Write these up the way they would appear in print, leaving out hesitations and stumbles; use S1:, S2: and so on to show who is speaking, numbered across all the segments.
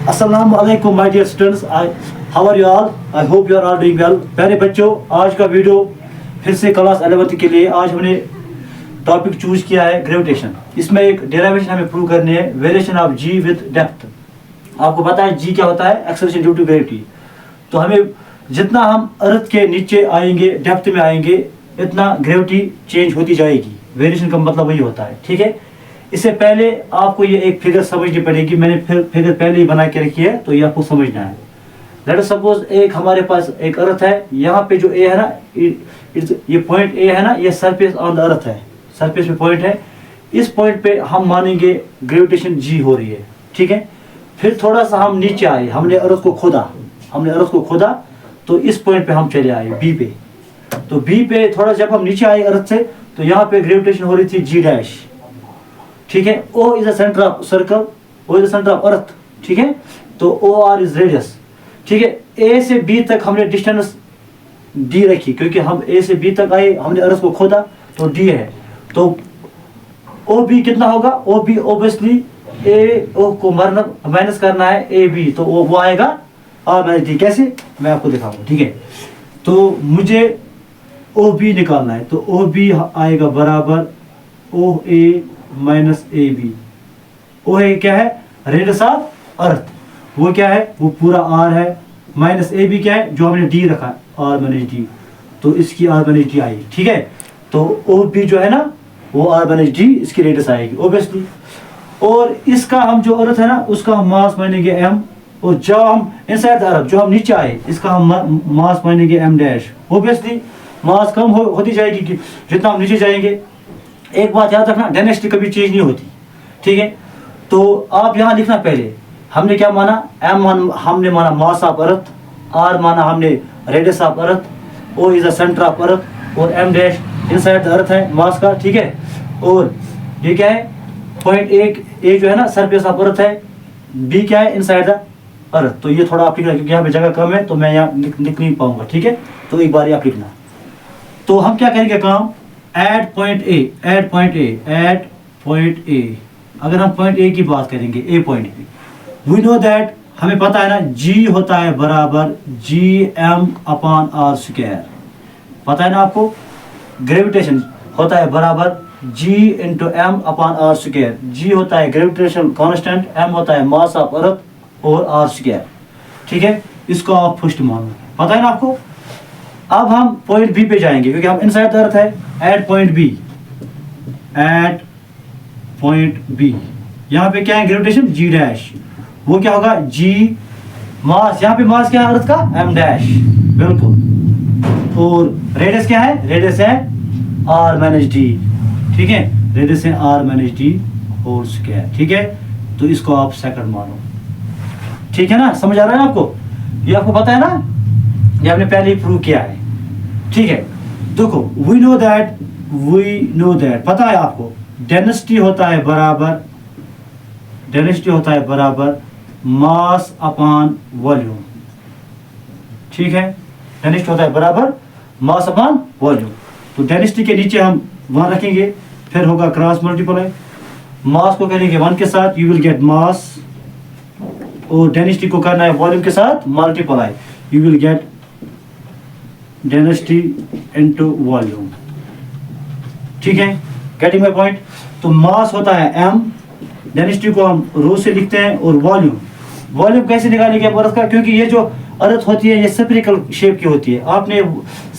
S1: Assalamu alaikum my dear students. How are you all? I hope you are all doing well. प्यारे बच्चों, आज का video फिर से क्लास 11th के लिए आज हमने टॉपिक चूज किया है ग्रेविटेशन। इसमें एक डेरिवेशन हमें प्रूव करनी है, variation of G with depth. आपको पता है जी क्या होता है? Acceleration due to gravity. तो हमें जितना हम अर्थ के नीचे आएंगे, डेप्थ में आएंगे, इतना ग्रेविटी चेंज होती जाएगी। वेरिएशन का मतलब वही होता है, ठीक है। इससे पहले आपको ये एक फिगर समझनी पड़ेगी। मैंने फिगर पहले ही बना के रखी है, तो ये आपको समझना है। लेट अस सपोज एक हमारे पास एक अर्थ है। यहाँ पे जो ए है ना, ये पॉइंट ए है ना, ये सरफेस ऑन द अर्थ है, सरफेस पे पॉइंट है। इस पॉइंट पे हम मानेंगे ग्रेविटेशन जी हो रही है, ठीक है। फिर थोड़ा सा हम नीचे आए, हमने अर्थ को खोदा, तो इस पॉइंट पे हम चले आए बी पे। तो बी पे थोड़ा जब हम नीचे आए अर्थ से, तो यहाँ पे ग्रेविटेशन हो रही थी जी डैश, ठीक है। O is the centre of circle, O is the centre of earth, ठीक है। तो OR इज रेडियस, ठीक है। A से B तक हमने डिस्टेंस D रखी, क्योंकि हम A से B तक आए, हमने अर्थ को खोदा, तो D है। तो OB कितना होगा? OB ऑब्वियसली AO को माइनस करना है AB, तो वो आएगा R-D। कैसे? मैं आपको दिखाऊंगा, ठीक है। तो मुझे OB निकालना है, तो OB आएगा बराबर OA माइनस AB। ओ है क्या है? Radius of earth. वो क्या है? वो पूरा R है। माइनस AB क्या है? जो हमने D रखा है, R माइनस D। तो इसकी R माइनस D आई, ठीक है। तो OB जो है ना, वो R माइनस D इसकी रेडियस आएगी ऑब्वियसली। और इसका हम जो अर्थ है ना, उसका हम मास मानेंगे M। और जब हम इनसाइड द अर्थ, जो हम नीचे आए, इसका हम मास मानेंगे M डैश। ऑब्वियसली मास कम होती जाएगी कि जितना हम नीचे जाएंगे। एक बात याद रखना, डेंसिटी कभी चेंज नहीं होती, ठीक है। तो आप यहाँ लिखना पहले हमने क्या माना? M हमने माना मास ऑफ अर्थ, R माना हमने radius of earth, O is the centre of earth, और M dash inside the earth है मास का, ठीक है। और ये क्या है? पॉइंट A जो है ना, सरफेस ऑफ अर्थ है। B क्या है? Inside the earth. तो ये थोड़ा आप लिखना, क्योंकि यहाँ पे जगह कम है, तो मैं यहाँ लिख नहीं पाऊंगा, ठीक है। तो एक बार आप लिखना। तो हम क्या करेंगे काम? At point A. अगर हम पॉइंट ए की बात करेंगे, ए पॉइंट पे, वी नो दैट, हमें पता है ना, जी होता है बराबर GM अपॉन R स्क्वायर। पता है ना आपको? ग्रेविटेशन होता है बराबर G into M upon R square. G होता है ग्रेविटेशन कांस्टेंट, M होता है मास ऑफ अर्थ, और R स्क्वायर, ठीक है। इसको आप फर्स्ट मानो, पता है ना आपको। अब हम पॉइंट बी पे जाएंगे, क्योंकि हम इनसाइड द अर्थ है। एट पॉइंट बी, यहाँ पे क्या है? ग्रेविटेशन जी डैश। वो क्या होगा? जी मास, यहाँ पे मास क्या है अर्थ का? M डैश, बिल्कुल। और रेडियस क्या है? रेडियस है R माइनस D, ठीक है। रेडियस है R minus D whole square, ठीक है। तो इसको आप सेकंड मानो, ठीक है ना। समझ आ रहा है आपको? ये आपको पता है ना, ये आपने पहले ही प्रूव किया है, ठीक है। देखो, वी नो दैट, पता है आपको, डेंसिटी होता है बराबर मास अपॉन वॉल्यूम, ठीक है। डेंसिटी होता है बराबर मास अपॉन वॉल्यूम। तो डेंसिटी के नीचे हम 1 रखेंगे, फिर होगा क्रॉस मल्टीप्लाई। मास को करेंगे 1 के साथ, यू विल गेट मास, और डेंसिटी को करना है वॉल्यूम के साथ multiply, you will get density into volume, ठीक है। Getting my point? तो मास होता है M, डेंसिटी को हम रो से लिखते हैं, और वॉल्यूम कैसे निकालेंगे अर्थ का? क्योंकि ये जो अर्थ होती है, ये स्फेरिकल शेप की होती है। आपने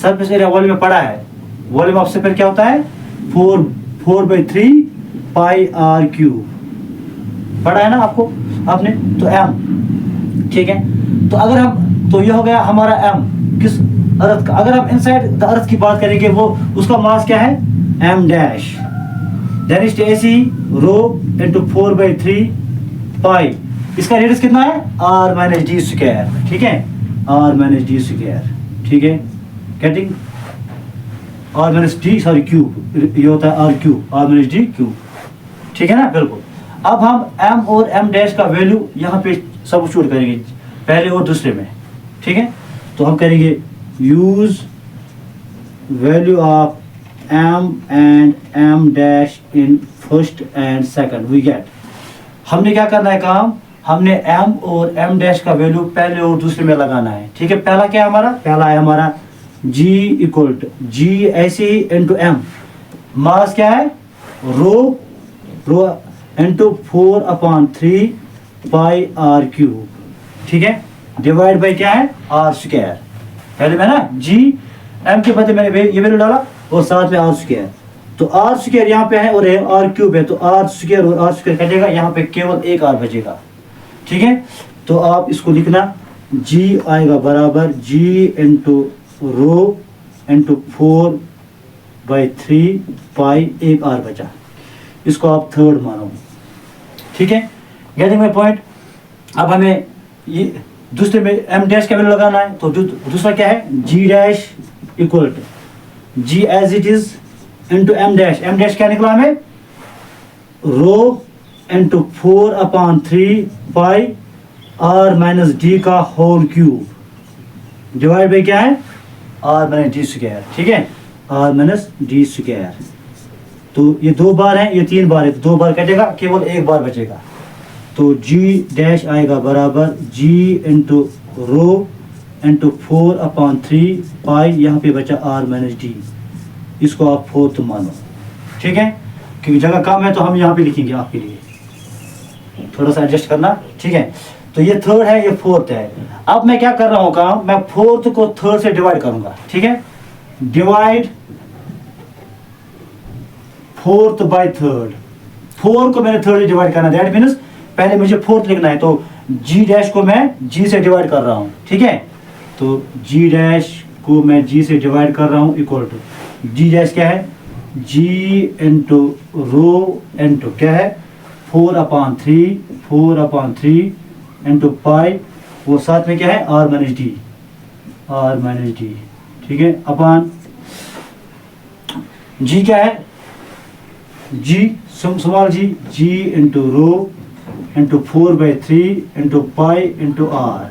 S1: सरफेस एरिया वॉल्यूम में पढ़ा है। वॉल्यूम ऑफ स्फीयर क्या होता है? 4/3 पाई R क्यूब, पढ़ा है ना आपने। तो M, ठीक है। तो अगर हम, तो ये हो गया हमारा M किस अर्थ का। अगर हम इनसाइड द अर्थ की बात करेंगे, वो उसका मास क्या है? M dash. डेंसिटी ऐसी रो इंटू 4/3 पाई। इसका रेडियस कितना है? R माइनस D स्क्वायर, ठीक है। R माइनस D स्क्वायर, ठीक है। Getting? R minus D sorry cube, ये होता है R cube, R minus D cube, ठीक है ना, बिल्कुल। अब हम M और M डैश का वैल्यू यहाँ पे सब्स्टिट्यूट करेंगे, पहले और दूसरे में, ठीक है। तो हम करेंगे use value of M and M dash in first and second, we get। हमने क्या करना है काम? हमने m और m डैश का वैल्यू पहले और दूसरे में लगाना है। ठीक है, पहला क्या है हमारा, पहला है हमारा g इक्वल टू g ऐसे ही इंटू m, मास क्या है रो इंटू 4/3 पाई r क्यूब। ठीक है, डिवाइड बाई क्या है r स्क्वायर। पहले मैं ना g m के बदले मैंने ये वैल्यू डाला और साथ में r स्क्वायर, तो r स्क्वायर यहाँ पे है और r क्यूब है, तो r स्क्वायर और r स्क्वायर कटेगा, यहाँ पे केवल एक r बचेगा। ठीक है, तो आप इसको लिखना g आएगा बराबर g इंटू रो इंटू 4/3 पाई, एक r बचा, इसको आप थर्ड मानो। ठीक है, गेटिंग माय पॉइंट। अब हमें ये दूसरे में m डैश का वैल्यू लगाना है, तो दूसरा क्या है g dash equal to g as it is into m dash क्या निकला हमें rho into 4/3 pi r minus D का होल क्यूब, डिवाइड बाई क्या है r माइनस डी स्क्वायर। ठीक है, r माइनस डी स्क्वायर, तो ये 2 बार है, ये 3 बार है, तो 2 बार कटेगा, केवल एक बार बचेगा, तो g डैश आएगा बराबर g इंटू रो इंटू 4/3 पाई, यहाँ पे बचा r माइनस डी, इसको आप फोर्थ मानो। ठीक है, क्योंकि जगह कम है तो हम यहाँ पे लिखेंगे आपके लिए, थोड़ा सा एडजस्ट करना। ठीक है, तो ये थर्ड है, ये फोर्थ है। अब मैं क्या कर रहा हूँ काम, मैं फोर्थ को थर्ड से डिवाइड करूंगा। ठीक है, डिवाइड फोर्थ बाय थर्ड, 4 को मैंने थर्ड से डिवाइड करना, दैट मीन्स पहले मुझे फोर्थ लिखना है, तो g डैश को मैं g से डिवाइड कर रहा हूँ। ठीक है, तो g डैश को मैं g से डिवाइड कर रहा हूँ, इक्वल टू g डैश क्या है g इंटू रो इंटू क्या है 4/3 इंटू पाई, वो साथ में क्या है r माइनस डी। ठीक है, अपान g क्या है g small g into rho into 4/3 into pi into r।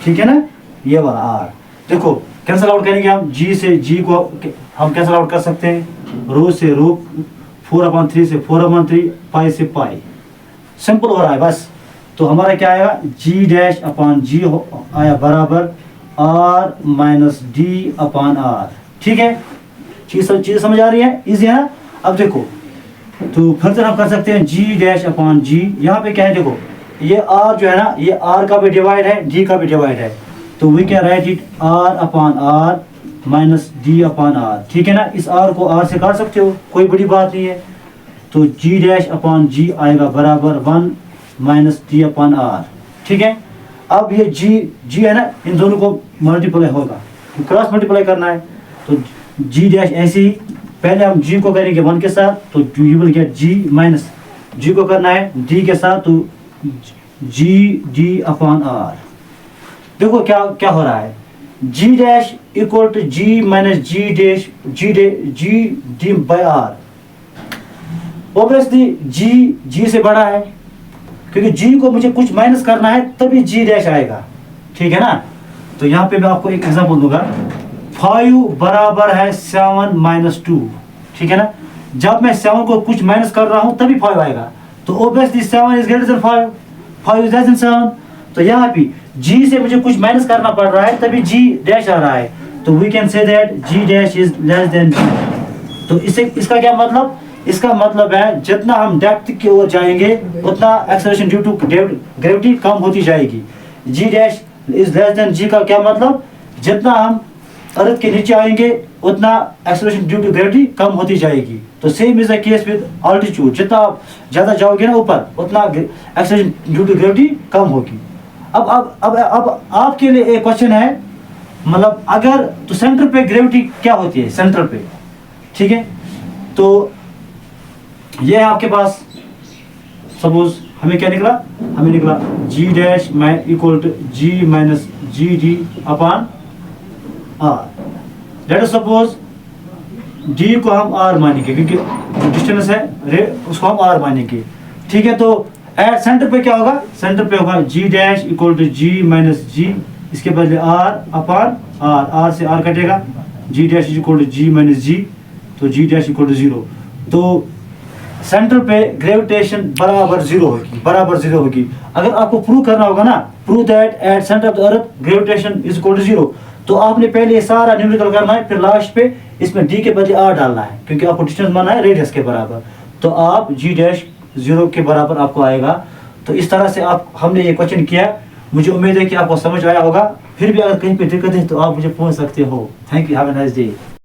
S1: ठीक है ना, ये वाला r देखो कैंसल आउट करेंगे हम, g से g को हम कैंसल आउट कर सकते हैं, रो से रो, 4/3 से 4/3, पाई से पाई, सिंपल हो रहा है बस। तो हमारा क्या आएगा g डैश अपान g आया बराबर r minus D upon r। ठीक है, चीज समझ आ रही है, इजी है ना। अब देखो तो फर्दर हम कर सकते हैं g डैश अपान g, यहाँ पे क्या है देखो ये r जो है ना, ये r का भी डिवाइड है, d का भी डिवाइड है, तो we can write it r upon r minus D upon r। ठीक है ना, इस r को r से काट सकते हो, कोई बड़ी बात नहीं है, तो g डैश अपान g आएगा बराबर 1 माइनस डी अपान r। ठीक है, अब ये g है ना, इन दोनों को मल्टीप्लाई होगा, क्रॉस मल्टीप्लाई करना है, तो g डैश ऐसे ही, पहले हम g को करेंगे 1 के साथ, तो you will get g minus g को करना है d के साथ, तो g d अपान r। देखो क्या क्या हो रहा है, g dash equal to g minus g dash g d by r। Obviously g से बड़ा है, क्योंकि g को मुझे कुछ माइनस करना है तभी g डैश आएगा। ठीक है ना, तो यहाँ पे मैं आपको एक एग्जांपल दूंगा, 5 बराबर है 7 माइनस 2। ठीक है ना, जब मैं 7 को कुछ माइनस कर रहा हूँ तभी 5 आएगा, तो obviously 7 is greater than 5 is less then 7, तो यहाँ पे g से मुझे कुछ माइनस करना पड़ रहा है तभी g डैश आ रहा है, तो we can say that g dash is less than g। तो इसका क्या मतलब, इसका मतलब है जितना हम डेप्थ की ओर जाएंगे उतना एक्सेलरेशन ड्यू टू ग्रेविटी कम होती जाएगी। g dash is less than g का क्या मतलब, जितना हम अर्थ के नीचे आएंगे उतना एक्सेलरेशन ड्यू टू ग्रेविटी कम होती जाएगी। तो same is the case with altitude, जितना आप ज़्यादा जाओगे ना ऊपर उतना एक्सेलरेशन ड्यू टू ग्रेविटी कम होगी। अब आपके लिए एक क्वेश्चन है, मतलब अगर तो सेंटर पे ग्रेविटी क्या होती है सेंटर पे। ठीक है, तो ये है आपके पास, सपोज हमें क्या निकला, हमें निकला g dash equal to g minus G D upon r। Let us suppose d को हम r मानेंगे, क्योंकि डिस्टेंस है उसको हम r मानेंगे। ठीक है, तो एट सेंटर पे क्या होगा, सेंटर पे होगा g dash equal to g minus g, इसके बदले r अपान r से r कटेगा, g dash equal to g minus g, तो g डैश इक्वल टू 0। तो सेंटर पे ग्रेविटेशन बराबर जीरो होगी, बराबर जीरो होगी। अगर आपको प्रूव करना होगा ना, prove that at centre of the earth gravitation is equal to zero, तो आपने पहले ये सारा न्यूमेरिकल करना है, फिर लास्ट पे इसमें डी के बदले आर डालना है, क्योंकि आपको डिस्टेंस माना है रेडियस के बराबर। तो आप जी डैश जीरो के बराबर आपको आएगा। तो इस तरह से आप हमने ये क्वेश्चन किया। मुझे उम्मीद है कि आपको समझ आया होगा। फिर भी अगर कहीं पे दिक्कत है तो आप मुझे पूछ सकते हो। Thank you, have a nice day.